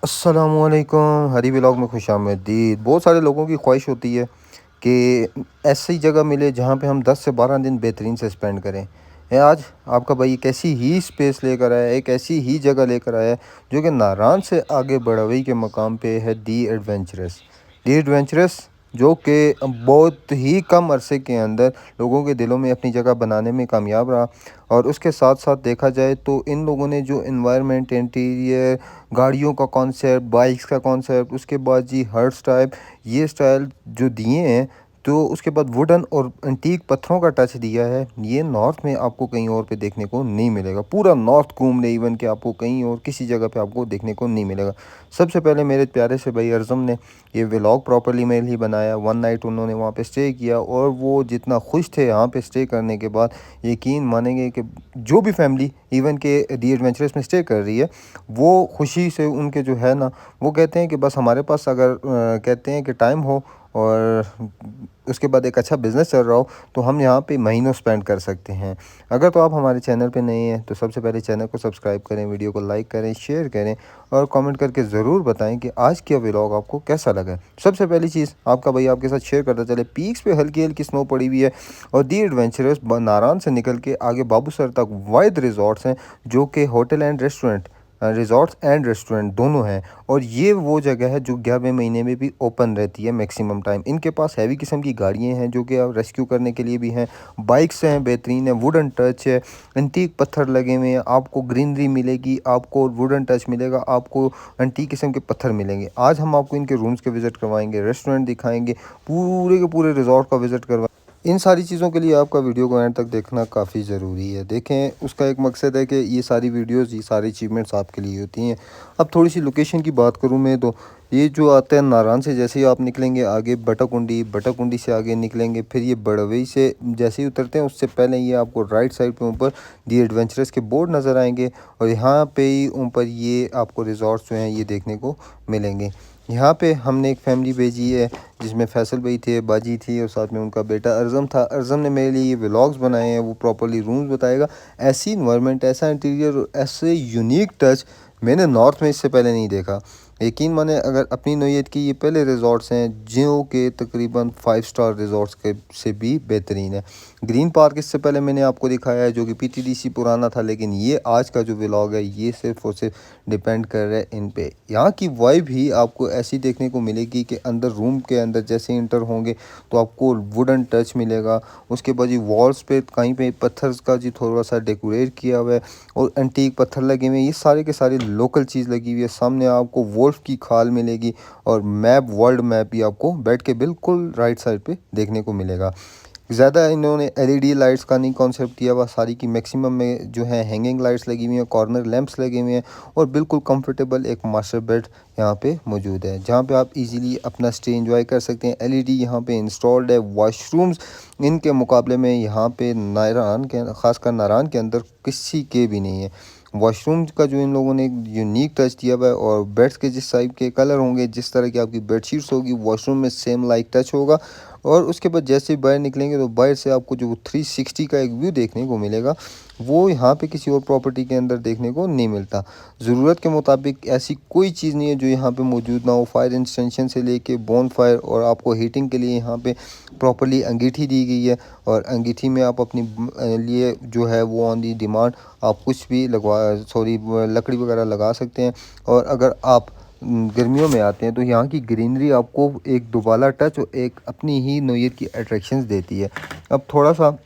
अस्सलामुअलैकुम, हरी व्लॉग में खुशामदीद। बहुत सारे लोगों की ख्वाहिश होती है कि ऐसी जगह मिले जहाँ पे हम 10 से 12 दिन बेहतरीन से स्पेंड करें। आज आपका भाई एक ऐसी ही स्पेस लेकर आया है, एक ऐसी ही जगह लेकर आया है जो कि नारान से आगे बढ़वई के मकाम पे है। दी एडवेंचरस जो कि बहुत ही कम अरसे के अंदर लोगों के दिलों में अपनी जगह बनाने में कामयाब रहा। और उसके साथ साथ देखा जाए तो इन लोगों ने जो इन्वायरमेंट, इंटीरियर, गाड़ियों का कॉन्सेप्ट, बाइक्स का कॉन्सेप्ट, उसके बाद जी हर्ट्स टाइप, ये स्टाइल जो दिए हैं, तो उसके बाद वुडन और एंटीक पत्थरों का टच दिया है। ये नॉर्थ में आपको कहीं और पे देखने को नहीं मिलेगा। पूरा नॉर्थ घूम ले इवन कि आपको कहीं और किसी जगह पे आपको देखने को नहीं मिलेगा। सबसे पहले मेरे प्यारे से भाई अर्ज़म ने ये व्लॉग प्रॉपरली मेल ही बनाया। वन नाइट उन्होंने वहाँ पे स्टे किया और वो जितना खुश थे यहाँ पे स्टे करने के बाद, यकीन मानेंगे कि जो भी फैमिली इवन के दी एडवेंचरस में स्टे कर रही है, वो खुशी से उनके जो है ना, वो कहते हैं कि बस हमारे पास अगर कहते हैं कि टाइम हो और उसके बाद एक अच्छा बिज़नेस चल रहा हो तो हम यहाँ पे महीनों स्पेंड कर सकते हैं। अगर तो आप हमारे चैनल पे नए हैं तो सबसे पहले चैनल को सब्सक्राइब करें, वीडियो को लाइक करें, शेयर करें और कमेंट करके ज़रूर बताएं कि आज का व्लॉग आपको कैसा लगा। सबसे पहली चीज़ आपका भाई आपके साथ शेयर करता चले, पीक्स पे हल्की हल्की स्नो पड़ी हुई है और दी एडवेंचरस नारायण से निकल के आगे बाबूसर तक वाइड रिजॉर्ट्स हैं जो कि hotel and restaurant, resorts and restaurant दोनों हैं। और ये वो जगह है जो 11वें महीने में भी ओपन रहती है मैक्सिमम टाइम। इनके पास हैवी किस्म की गाड़ियाँ हैं जो कि रेस्क्यू करने के लिए भी हैं, बाइक्स हैं बेहतरीन है, वुडन टच है, एंटीक पत्थर लगे हुए हैं, आपको ग्रीनरी मिलेगी, आपको वुडन टच मिलेगा, आपको एंटीक किस्म के पत्थर मिलेंगे। आज हम आपको इनके रूम्स के विज़िट करवाएंगे, रेस्टोरेंट दिखाएंगे, पूरे के पूरे रिजॉर्ट का विज़िट करवाएंगे। इन सारी चीज़ों के लिए आपका वीडियो को एंड तक देखना काफ़ी ज़रूरी है। देखें, उसका एक मकसद है कि ये सारी वीडियोस, ये सारी अचीवमेंट्स आपके लिए होती हैं। अब थोड़ी सी लोकेशन की बात करूँ मैं तो ये जो आता है नारायण से, जैसे ही आप निकलेंगे आगे बटाकुंडी से आगे निकलेंगे, फिर ये बड़वई से जैसे ही उतरते हैं उससे पहले ये आपको राइट साइड पे ऊपर दी एडवेंचरस के बोर्ड नज़र आएंगे और यहाँ पे ही ऊपर ये आपको रिजॉर्ट्स जो हैं ये देखने को मिलेंगे। यहाँ पे हमने एक फैमिली भेजी है जिसमें फैसल भाई थे, बाजी थी और साथ में उनका बेटा अर्ज़म था। अर्ज़म ने मेरे लिए ये व्लॉग्स बनाए हैं, वो प्रॉपर्ली रूम्स बताएगा। ऐसी इन्वायरमेंट, ऐसा इंटीरियर, ऐसे यूनिक टच मैंने नॉर्थ में इससे पहले नहीं देखा। यकीन माने, अगर अपनी नौयत की ये पहले रिज़ॉर्ट्स हैं जो कि तकरीबन 5 स्टार रिज़ॉर्ट्स के से भी बेहतरीन है। ग्रीन पार्क इससे पहले मैंने आपको दिखाया है जो कि पीटीडीसी पुराना था, लेकिन ये आज का जो व्लॉग है ये सिर्फ और सिर्फ डिपेंड कर रहा है इन पे। यहाँ की वाइब ही आपको ऐसी देखने को मिलेगी कि अंदर रूम के अंदर जैसे इंटर होंगे तो आपको वुडन टच मिलेगा। उसके बाद जी वॉल्स पे कहीं पे पत्थर का जी थोड़ा सा डेकोरेट किया हुआ है और एंटीक पत्थर लगे हुए हैं। ये सारे के सारे लोकल चीज़ लगी हुई है। सामने आपको वोल्फ की खाल मिलेगी और मैप, वर्ल्ड मैप भी आपको बैठ के बिल्कुल राइट साइड पे देखने को मिलेगा। ज़्यादा इन्होंने एलईडी लाइट्स का नहीं कॉन्सेप्ट किया हुआ, सारी की मैक्सिमम में जो है हैंगिंग लाइट्स लगी हुई हैं, कॉर्नर लैंप्स लगे हुए हैं और बिल्कुल कंफर्टेबल एक मास्टर बेड यहाँ पे मौजूद है जहाँ पे आप इजीली अपना स्टे एंजॉय कर सकते हैं। एलईडी यहाँ पे इंस्टॉल्ड है। वॉशरूम्स इनके मुकाबले में यहाँ पे नारायण के, ख़ासकर नारायण के अंदर किसी के भी नहीं है। वॉशरूम का जो इन लोगों ने यूनिक टच दिया हुआ है और बेड्स के जिस टाइप के कलर होंगे, जिस तरह की आपकी बेडशीट्स होगी, वॉशरूम में सेम लाइक टच होगा। और उसके बाद जैसे ही बाहर निकलेंगे तो बाहर से आपको जो 360 का एक व्यू देखने को मिलेगा, वो यहाँ पे किसी और प्रॉपर्टी के अंदर देखने को नहीं मिलता। ज़रूरत के मुताबिक ऐसी कोई चीज़ नहीं है जो यहाँ पे मौजूद ना हो। फायर एक्सटेंशन से लेके बोन फायर और आपको हीटिंग के लिए यहाँ पे प्रॉपर्ली अंगीठी दी गई है और अंगीठी में आप अपनी लिए जो है वो ऑन दी डिमांड आप कुछ भी लकड़ी वगैरह लगा सकते हैं। और अगर आप गर्मियों में आते हैं तो यहाँ की ग्रीनरी आपको एक दुबाला टच और एक अपनी ही नौयत की अट्रैक्शंस देती है। अब थोड़ा सा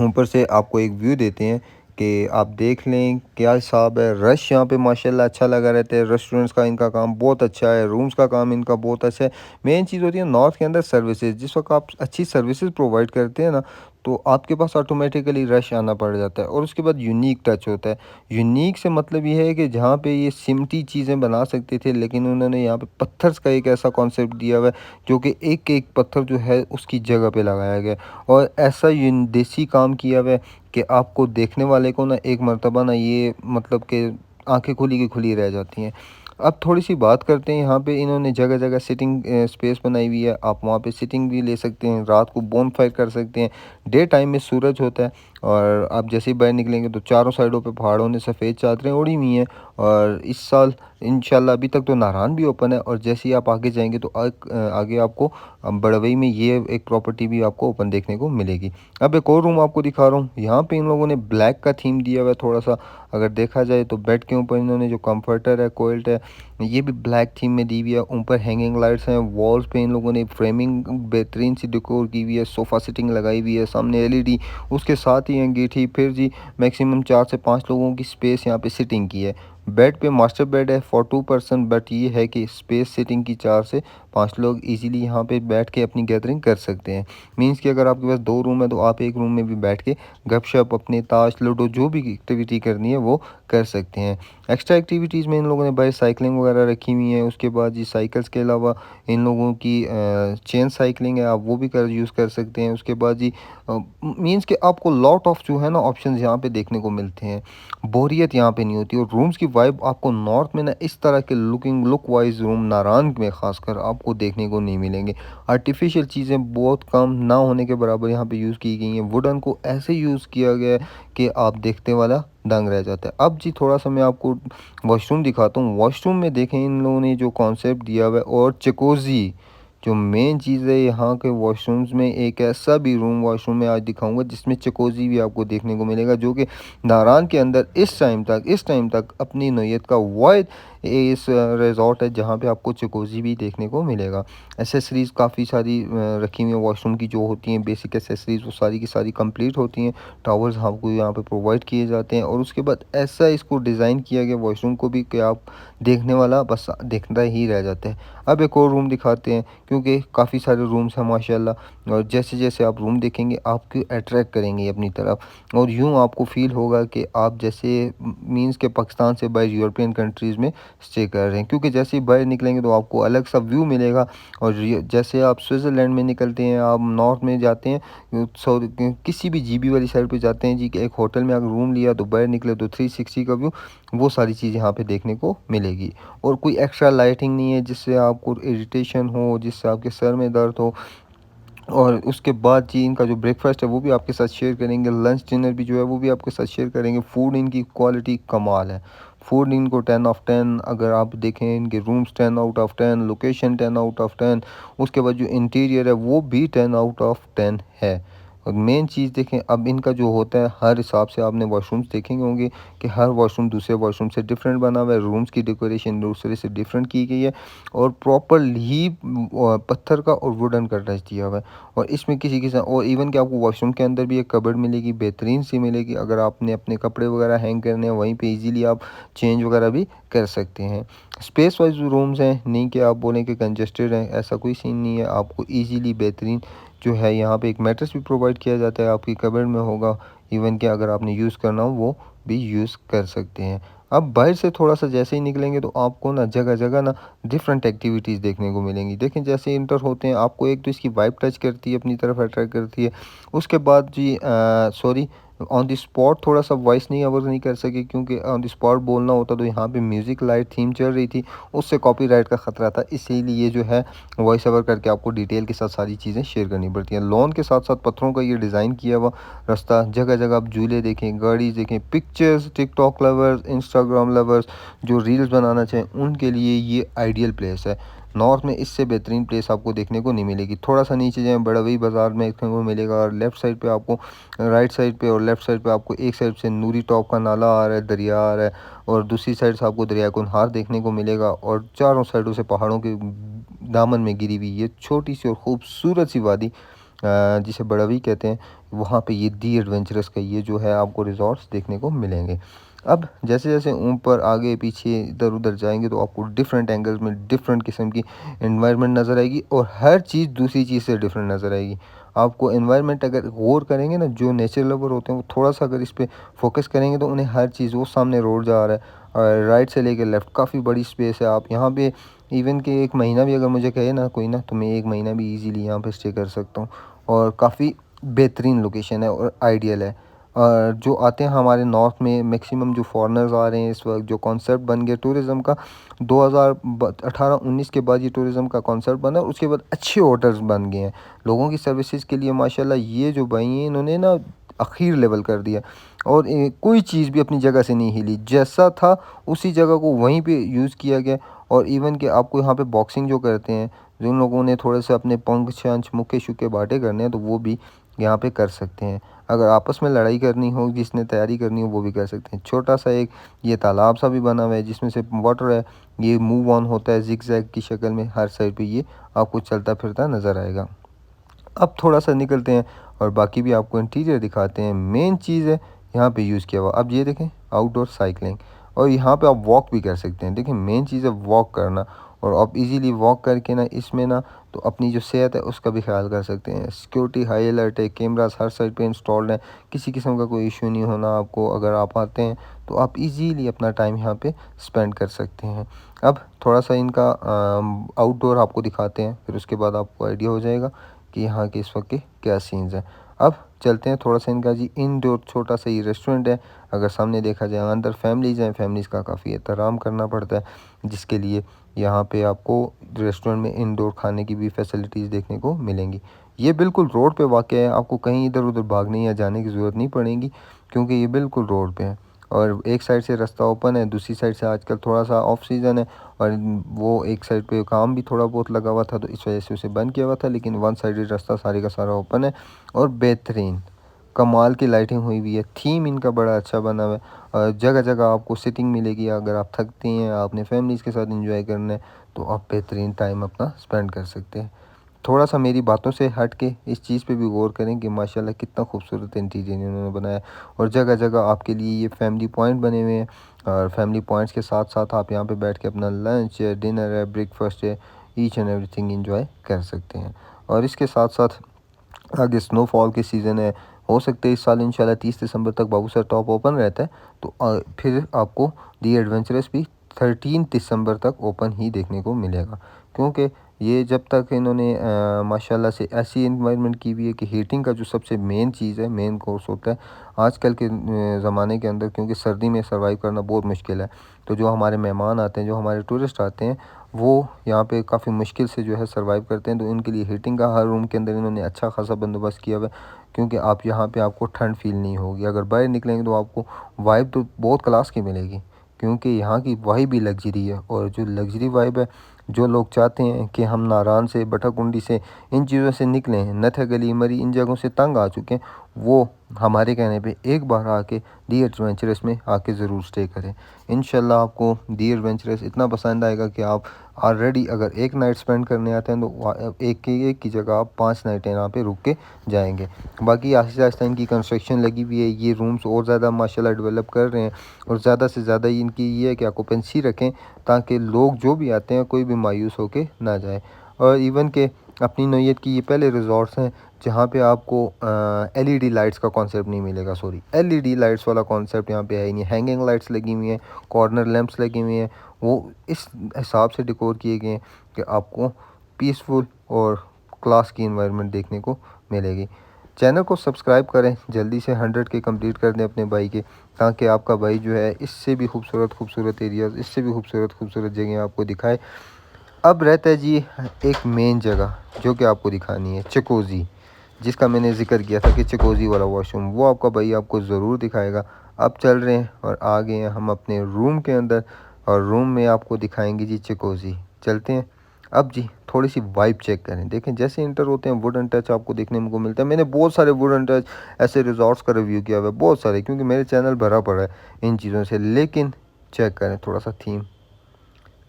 ऊपर से आपको एक व्यू देते हैं कि आप देख लें क्या हिसाब है। रश यहाँ पे माशाल्लाह अच्छा लगा रहता है। रेस्टोरेंट्स का इनका काम बहुत अच्छा है, रूम्स का काम इनका बहुत अच्छा है। मेन चीज़ होती है नॉर्थ के अंदर सर्विसेज। जिस वक्त आप अच्छी सर्विसेज प्रोवाइड करते हैं ना, तो आपके पास ऑटोमेटिकली रश आना पड़ जाता है। और उसके बाद यूनिक टच होता है। यूनिक से मतलब ये है कि जहाँ पे ये सिमटी चीज़ें बना सकते थे, लेकिन उन्होंने यहाँ पे पत्थर्स का एक ऐसा कॉन्सेप्ट दिया हुआ है जो कि एक एक पत्थर जो है उसकी जगह पे लगाया गया और ऐसा देसी काम किया हुआ है कि आपको देखने वाले को ना एक मर्तबा ना ये मतलब कि आंखें खुली की खुली रह जाती हैं। अब थोड़ी सी बात करते हैं, यहाँ पे इन्होंने जगह जगह सिटिंग स्पेस बनाई हुई है। आप वहाँ पे सिटिंग भी ले सकते हैं, रात को बोन फायर कर सकते हैं। डे टाइम में सूरज होता है और आप जैसे ही बाहर निकलेंगे तो चारों साइडों पे पहाड़ों ने सफ़ेद चादरें ओढ़ी हुई हैं। और इस साल इंशाल्लाह अभी तक तो नारान भी ओपन है, और जैसे ही आप आगे जाएंगे तो आगे आपको बड़वई में ये एक प्रॉपर्टी भी आपको ओपन देखने को मिलेगी। अब एक और रूम आपको दिखा रहा हूँ। यहाँ पे इन लोगों ने ब्लैक का थीम दिया हुआ है थोड़ा सा। अगर देखा जाए तो बेड के ऊपर इन्होंने जो कंफर्टर है, कोल्ट है, ये भी ब्लैक थीम में दी हुई है। ऊपर हैंगिंग लाइट्स हैं, वॉल्स पे इन लोगों ने फ्रेमिंग बेहतरीन सी डेकोर की हुई है, सोफ़ा सिटिंग लगाई हुई है, सामने एलईडी, उसके साथ ही अंगीठी। फिर जी मैक्सिमम 4 से 5 लोगों की स्पेस यहाँ पे सिटिंग की है। बेड पे मास्टर बेड है फॉर 2 पर्सन, बट ये है कि स्पेस सिटिंग की 4 से 5 लोग इजीली यहाँ पे बैठ के अपनी गैदरिंग कर सकते हैं। मींस कि अगर आपके पास 2 रूम है तो आप एक रूम में भी बैठ के गपशप, अपने ताश लूडो जो भी एक्टिविटी करनी है वो कर सकते हैं। एक्स्ट्रा एक्टिविटीज़ में इन लोगों ने बाहर साइकिलिंग वगैरह रखी हुई है। उसके बाद जी साइकिल्स के अलावा इन लोगों की चेन साइकिलिंग है, आप वो भी यूज़ कर सकते हैं। उसके बाद जी मींस कि आपको लॉट ऑफ जो है ना ऑप्शंस यहाँ पे देखने को मिलते हैं। बोरियत यहाँ पे नहीं होती। और रूम्स की वाइब आपको नॉर्थ में ना इस तरह के लुक वाइज रूम नारायण में खासकर आपको देखने को नहीं मिलेंगे। आर्टिफिशियल चीज़ें बहुत कम ना होने के बराबर यहाँ पे यूज़ की गई हैं। वुडन को ऐसे यूज़ किया गया है कि आप देखते वाला दंग रह जाता है। अब जी थोड़ा सा मैं आपको वॉशरूम दिखाता हूँ। वॉशरूम में देखें इन लोगों ने जो कॉन्सेप्ट दिया हुआ है, और चकोजी जो मेन चीज़ है यहाँ के वॉशरूम्स में, एक ऐसा भी रूम वॉशरूम में आज दिखाऊंगा जिसमें चकोजी भी आपको देखने को मिलेगा, जो कि नारान के अंदर इस टाइम तक अपनी नौयत का वाहिद इस रिजॉर्ट है जहाँ पे आपको चकोजी भी देखने को मिलेगा। एसेसरीज़ काफ़ी सारी रखी हुई हैं वॉशरूम की, जो होती हैं बेसिक एसेसरीज़, वो सारी की सारी कंप्लीट होती हैं। टावर्स आपको यहाँ पे प्रोवाइड किए जाते हैं। और उसके बाद ऐसा इसको डिज़ाइन किया गया वॉशरूम को भी कि आप देखने वाला बस देखता ही रह जाता है। अब एक और रूम दिखाते हैं, क्योंकि काफ़ी सारे रूम्स हैं माशाल्लाह, और जैसे जैसे आप रूम देखेंगे आपको अट्रैक्ट करेंगे अपनी तरफ, और यूँ आपको फ़ील होगा कि आप जैसे मींस के पाकिस्तान से बाहर यूरोपियन कंट्रीज़ में स्टे कर रहे हैं। क्योंकि जैसे ही बाहर निकलेंगे तो आपको अलग सा व्यू मिलेगा। और जैसे आप स्विट्ज़रलैंड में निकलते हैं, आप नॉर्थ में जाते हैं, किसी भी जीबी वाली साइड पे जाते हैं जी, कि एक होटल में अगर रूम लिया तो बाहर निकले तो 360 का व्यू, वो सारी चीज़ यहाँ पे देखने को मिलेगी। और कोई एक्स्ट्रा लाइटिंग नहीं है जिससे आपको इरिटेशन हो, जिससे आपके सर में दर्द हो। और उसके बाद जी इनका जो ब्रेकफास्ट है वो भी आपके साथ शेयर करेंगे, लंच डिनर भी जो है वो भी आपके साथ शेयर करेंगे। फूड इनकी क्वालिटी कमाल है। फूड इनको 10 ऑफ 10, अगर आप देखें इनके rooms 10 out of 10, location 10 out of 10, उसके बाद जो इंटीरियर है वो भी 10 आउट ऑफ 10 है। और मेन चीज़ देखें, अब इनका जो होता है हर हिसाब से आपने वॉशरूम्स देखेंगे होंगे कि हर वॉशरूम दूसरे वॉशरूम से डिफरेंट बना हुआ है। रूम्स की डेकोरेशन दूसरे से डिफरेंट की गई है, और प्रॉपरली पत्थर का और वुडन का टच दिया हुआ है। और इसमें किसी किस्म, और इवन कि आपको वॉशरूम के अंदर भी एक कबर्ड मिलेगी, बेहतरीन सी मिलेगी। अगर आपने अपने कपड़े वगैरह हैंग करने हैं वहीं पे इजीली आप चेंज वगैरह भी कर सकते हैं। स्पेस वाइज रूम्स हैं, नहीं कि आप बोलें कि कंजस्टेड हैं, ऐसा कोई सीन नहीं है। आपको इजीली बेहतरीन जो है यहाँ पे एक मैट्रेस भी प्रोवाइड किया जाता है, आपकी कबर्ड में होगा। इवन कि अगर आपने यूज़ करना हो वो भी यूज़ कर सकते हैं। अब बाहर से थोड़ा सा जैसे ही निकलेंगे तो आपको ना जगह जगह ना डिफरेंट एक्टिविटीज़ देखने को मिलेंगी। देखें जैसे इंटर होते हैं आपको एक तो इसकी वाइब टच करती है, अपनी तरफ अट्रैक्ट करती है। उसके बाद जी सॉरी, ऑन द स्पॉट थोड़ा सा वॉइस नहीं आवर नहीं कर सके, क्योंकि ऑन द स्पॉट बोलना होता तो यहाँ पे म्यूज़िक लाइट थीम चल रही थी, उससे कॉपीराइट का ख़तरा था। इसीलिए जो है वॉइस ओवर करके आपको डिटेल के साथ सारी चीज़ें शेयर करनी पड़ती हैं। लॉन के साथ साथ पत्थरों का ये डिज़ाइन किया हुआ रास्ता, जगह जगह आप झूले देखें, गाड़ी देखें, pictures, TikTok lovers, Instagram lovers जो रील्स बनाना चाहें उनके लिए ये आइडियल प्लेस है। नॉर्थ में इससे बेहतरीन प्लेस आपको देखने को नहीं मिलेगी। थोड़ा सा नीचे जाएँ बड़वई बाज़ार में देखने को मिलेगा, और लेफ़्ट साइड पे आपको, राइट साइड पे और लेफ़्ट साइड पे आपको, एक साइड से नूरी टॉप का नाला आ रहा है, दरिया आ रहा है, और दूसरी साइड से आपको दरिया कुनहार देखने को मिलेगा। और चारों साइडों से पहाड़ों के दामन में गिरी हुई ये छोटी सी और खूबसूरत सी वादी, जिसे बड़ावी कहते हैं, वहाँ पे ये दी एडवेंचरस का ये जो है आपको रिजॉर्ट्स देखने को मिलेंगे। अब जैसे जैसे ऊपर आगे पीछे इधर उधर जाएंगे तो आपको डिफरेंट एंगल्स में डिफरेंट किस्म की एनवायरनमेंट नज़र आएगी, और हर चीज़ दूसरी चीज़ से डिफरेंट नज़र आएगी। आपको एनवायरनमेंट अगर गौर करेंगे ना, जो नेचर लवर होते हैं वो थोड़ा सा अगर इस पे फोकस करेंगे तो उन्हें हर चीज़, वो सामने रोड जा रहा है और राइट से लेकर लेफ़्ट काफ़ी बड़ी स्पेस है। आप यहाँ पे इवन कि एक महीना भी अगर मुझे कहे ना कोई ना, तो मैं एक महीना भी इजीली यहाँ पे स्टे कर सकता हूँ। और काफ़ी बेहतरीन लोकेशन है और आइडियल है। जो आते हैं हमारे नॉर्थ में मैक्सिमम जो फॉरेनर्स आ रहे हैं इस वक्त, जो कॉन्सेप्ट बन गया टूरिज़म का 2018-19 के बाद, ये टूरिज़म का कॉन्सेप्ट बना, उसके बाद अच्छे होटल्स बन गए हैं लोगों की सर्विसेज के लिए माशाल्लाह। ये जो भाई हैं इन्होंने ना आखिर लेवल कर दिया। और कोई चीज़ भी अपनी जगह से नहीं हिली, जैसा था उसी जगह को वहीं पे यूज़ किया गया। और इवन कि आपको यहाँ पे बॉक्सिंग जो करते हैं, जिन लोगों ने थोड़े से अपने पंख शंख मुक्के शुक्के बांटे करने हैं, तो वो भी यहाँ पे कर सकते हैं। अगर आपस में लड़ाई करनी हो, जिसने तैयारी करनी हो, वो भी कर सकते हैं। छोटा सा एक ये तालाब सा भी बना हुआ है जिसमें से वाटर है, ये मूव ऑन होता है जिग जैग की शक्ल में, हर साइड पे ये आपको चलता फिरता नज़र आएगा। अब थोड़ा सा निकलते हैं और बाकी भी आपको इंटीरियर दिखाते हैं। मेन चीज़ है यहाँ पे यूज़ किया हुआ, अब ये देखें आउटडोर साइकिलिंग, और यहाँ पे आप वॉक भी कर सकते हैं। देखिए मेन चीज़ है वॉक करना, और आप इजीली वॉक करके ना इसमें ना तो अपनी जो सेहत है उसका भी ख्याल कर सकते हैं। सिक्योरिटी हाई अलर्ट है, कैमरास हर साइड पे इंस्टॉल्ड हैं, किसी किस्म का कोई इशू नहीं होना आपको। अगर आप आते हैं तो आप इजीली अपना टाइम यहाँ पे स्पेंड कर सकते हैं। अब थोड़ा सा इनका आउटडोर आपको दिखाते हैं, फिर उसके बाद आपको आइडिया हो जाएगा कि यहाँ के इस वक्त के क्या सीन्स हैं। अब चलते हैं थोड़ा सा इनका जी इनडोर छोटा सा ये रेस्टोरेंट है। अगर सामने देखा जाए अंदर फैमिलीज़ हैं, फैमिलीज़ का काफ़ी एहतराम करना पड़ता है, जिसके लिए यहाँ पे आपको रेस्टोरेंट में इनडोर खाने की भी फैसिलिटीज़ देखने को मिलेंगी। ये बिल्कुल रोड पे वाक़ है, आपको कहीं इधर उधर भागने या जाने की ज़रूरत नहीं पड़ेगी, क्योंकि ये बिल्कुल रोड पे है। और एक साइड से रास्ता ओपन है, दूसरी साइड से आजकल थोड़ा सा ऑफ सीज़न है, और वो एक साइड पे काम भी थोड़ा बहुत लगा हुआ था, तो इस वजह से उसे बंद किया हुआ था। लेकिन वन साइडेड रास्ता सारे का सारा ओपन है, और बेहतरीन कमाल की लाइटिंग हुई हुई है। थीम इनका बड़ा अच्छा बना हुआ है, और जगह जगह आपको सिटिंग मिलेगी। अगर आप थकती हैं, आपने फैमिलीज़ के साथ इंजॉय करना है, तो आप बेहतरीन टाइम अपना स्पेंड कर सकते हैं। थोड़ा सा मेरी बातों से हट के इस चीज़ पे भी गौर करें कि माशाल्लाह कितना खूबसूरत इंटीरियर इन्होंने बनाया, और जगह जगह आपके लिए ये फैमिली पॉइंट बने हुए हैं। और फैमिली पॉइंट्स के साथ साथ आप यहाँ पे बैठ के अपना लंच है, डिनर है, ब्रेकफास्ट है, ईच एंड एवरीथिंग इंजॉय कर सकते हैं। और इसके साथ साथ आगे स्नोफॉल के सीज़न है, हो सकता है इस साल इंशाल्लाह 30 दिसंबर तक बाबूसर टॉप ओपन रहता है, तो फिर आपको दी एडवेंचरस भी 13 दिसंबर तक ओपन ही देखने को मिलेगा। क्योंकि ये जब तक इन्होंने माशाल्लाह से ऐसी इन्वायरमेंट की हुई है कि हीटिंग का जो सबसे मेन चीज़ है, मेन कोर्स होता है आजकल के ज़माने के अंदर, क्योंकि सर्दी में सर्वाइव करना बहुत मुश्किल है। तो जो हमारे मेहमान आते हैं, जो हमारे टूरिस्ट आते हैं, वो यहाँ पे काफ़ी मुश्किल से जो है सर्वाइव करते हैं। तो उनके लिए हीटिंग का हर रूम के अंदर इन्होंने अच्छा खासा बंदोबस्त किया हुआ है, क्योंकि आप यहाँ पे आपको ठंड फील नहीं होगी। अगर बाहर निकलेंगे तो आपको वाइब तो बहुत क्लास की मिलेगी, क्योंकि यहाँ की वाइब ही लग्जरी है। और जो लग्जरी वाइब है, जो लोग चाहते हैं कि हम नारान से, बटाकुंडी से, इन चीज़ों से निकलें, नथा गली मरी इन जगहों से तंग आ चुके हैं, वो हमारे कहने पे एक बार आके दी एडवेंचरस में आके ज़रूर स्टे करें। इंशाल्लाह आपको दी एडवेंचरस इतना पसंद आएगा कि आप ऑलरेडी अगर एक नाइट स्पेंड करने आते हैं तो एक की जगह आप 5 नाइटें यहाँ पे रुक के जाएंगे। बाकी आहिस्ता आहिस्ता इनकी कंस्ट्रक्शन लगी हुई है, ये रूम्स और ज़्यादा माशाल्लाह डेवलप कर रहे हैं, और ज़्यादा से ज़्यादा इनकी ये है कि ऑक्यूपेंसी रखें, ताकि लोग जो भी आते हैं कोई भी मायूस होके ना जाए। और इवन के अपनी नौयत की ये पहले रिज़ॉर्ट्स हैं जहाँ पे आपको एलईडी लाइट्स का कॉन्सेप्ट नहीं मिलेगा। सॉरी, एलईडी लाइट्स वाला कॉन्सेप्ट यहाँ पे है ही नहीं। हैंगिंग लाइट्स लगी हुई हैं, कॉर्नर लैंप्स लगी हुई हैं, वो इस हिसाब से डेकोर किए गए हैं कि आपको पीसफुल और क्लास की इन्वायरमेंट देखने को मिलेगी। चैनल को सब्सक्राइब करें, जल्दी से 100 के कंप्लीट कर दें अपने भाई के, ताकि आपका भाई जो है इससे भी खूबसूरत एरियाज़, इससे भी खूबसूरत जगह आपको दिखाए। अब रहता है जी एक मेन जगह जो कि आपको दिखानी है, चकोज़ी, जिसका मैंने ज़िक्र किया था कि चकोज़ी वाला वॉशरूम, वो आपका भाई आपको ज़रूर दिखाएगा। अब चल रहे हैं और आ गए हैं हम अपने रूम के अंदर, और रूम में आपको दिखाएंगे जी चकोज़ी। चलते हैं। अब जी थोड़ी सी वाइब चेक करें, देखें जैसे इंटर होते हैं वुडन टच आपको देखने को मिलता है। मैंने बहुत सारे वुडन टच ऐसे रिजॉर्ट्स का रिव्यू किया हुआ है, बहुत सारे, क्योंकि मेरे चैनल भरा पड़ा है इन चीज़ों से। लेकिन चेक करें थोड़ा सा थीम,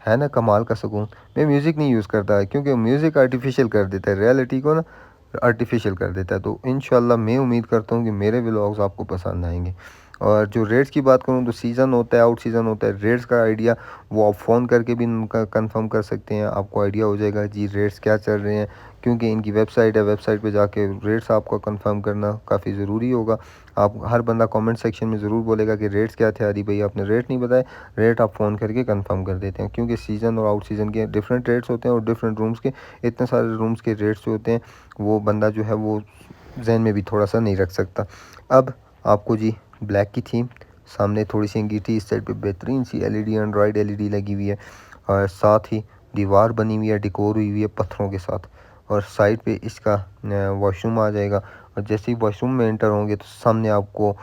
है ना कमाल का सुकून। मैं म्यूज़िक नहीं यूज़ करता है, क्योंकि म्यूज़िक आर्टिफिशियल कर देता है रियलिटी को ना, आर्टिफिशियल कर देता है। तो इंशाल्लाह मैं उम्मीद करता हूँ कि मेरे व्लॉग्स आपको पसंद आएंगे। और जो रेट्स की बात करूँ तो सीज़न होता है, आउट सीज़न होता है, रेट्स का आइडिया वो आप फ़ोन करके भी उनका कंफर्म कर सकते हैं। आपको आइडिया हो जाएगा जी रेट्स क्या चल रहे हैं, क्योंकि इनकी वेबसाइट है, वेबसाइट पे जाके रेट्स आपको कंफर्म करना काफ़ी ज़रूरी होगा। आप हर बंदा कमेंट सेक्शन में ज़रूर बोलेगा कि रेट्स क्या थे, आदि भाई आपने रेट नहीं बताए। रेट आप फ़ोन करके कंफर्म कर देते हैं, क्योंकि सीज़न और आउट सीज़न के डिफरेंट रेट्स होते हैं, और डिफरेंट रूम्स के इतने सारे रूम्स के रेट्स जो होते हैं वो बंदा जो है वो जहन में भी थोड़ा सा नहीं रख सकता। अब आपको जी ब्लैक की थीम, सामने थोड़ी सी अंगीठी, इस साइड पे बेहतरीन सी एलईडी एंड्रॉयड एलईडी लगी हुई है, और साथ ही दीवार बनी हुई है, डेकोर हुई हुई है पत्थरों के साथ, और साइड पे इसका वॉशरूम आ जाएगा। और जैसे ही वॉशरूम में एंटर होंगे तो सामने आपको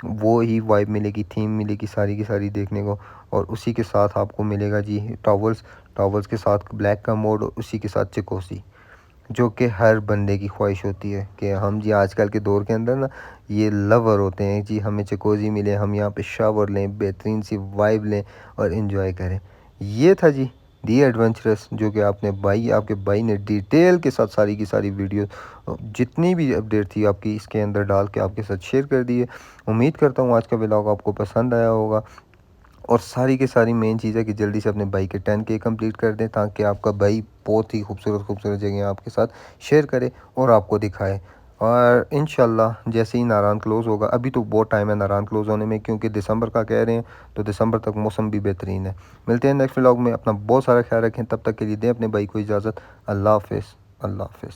वो ही वाइब मिलेगी, थीम मिलेगी सारी की सारी देखने को। और उसी के साथ आपको मिलेगा जी टॉवल्स के साथ ब्लैक का मोड, और उसी के साथ चिकोसी, जो कि हर बंदे की ख्वाहिश होती है कि हम जी आजकल के दौर के अंदर ना ये लवर होते हैं जी, हमें चिकोजी मिले, हम यहाँ पे शावर लें, बेहतरीन सी वाइब लें और इन्जॉय करें। ये था जी दी एडवेंचरस, जो कि आपके भाई ने डिटेल के साथ सारी की सारी वीडियो जितनी भी अपडेट थी आपकी इसके अंदर डाल के आपके साथ शेयर कर दी है। उम्मीद करता हूँ आज का व्लॉग आपको पसंद आया होगा, और सारी की सारी मेन चीज़ है कि जल्दी से अपने भाई के 10K कंप्लीट कर दें, ताकि आपका भाई बहुत ही खूबसूरत खूबसूरत जगह आपके साथ शेयर करे और आपको दिखाए। और इंशाल्लाह जैसे ही नारायण क्लोज़ होगा, अभी तो बहुत टाइम है नारायण क्लोज़ होने में, क्योंकि दिसंबर का कह रहे हैं, तो दिसंबर तक मौसम भी बेहतरीन है। मिलते हैं नेक्स्ट व्लॉग में, अपना बहुत सारा ख्याल रखें, तब तक के लिए दें अपने भाई को इजाज़त। अल्लाह हाफ़िज़। अल्लाह हाफ़िज़।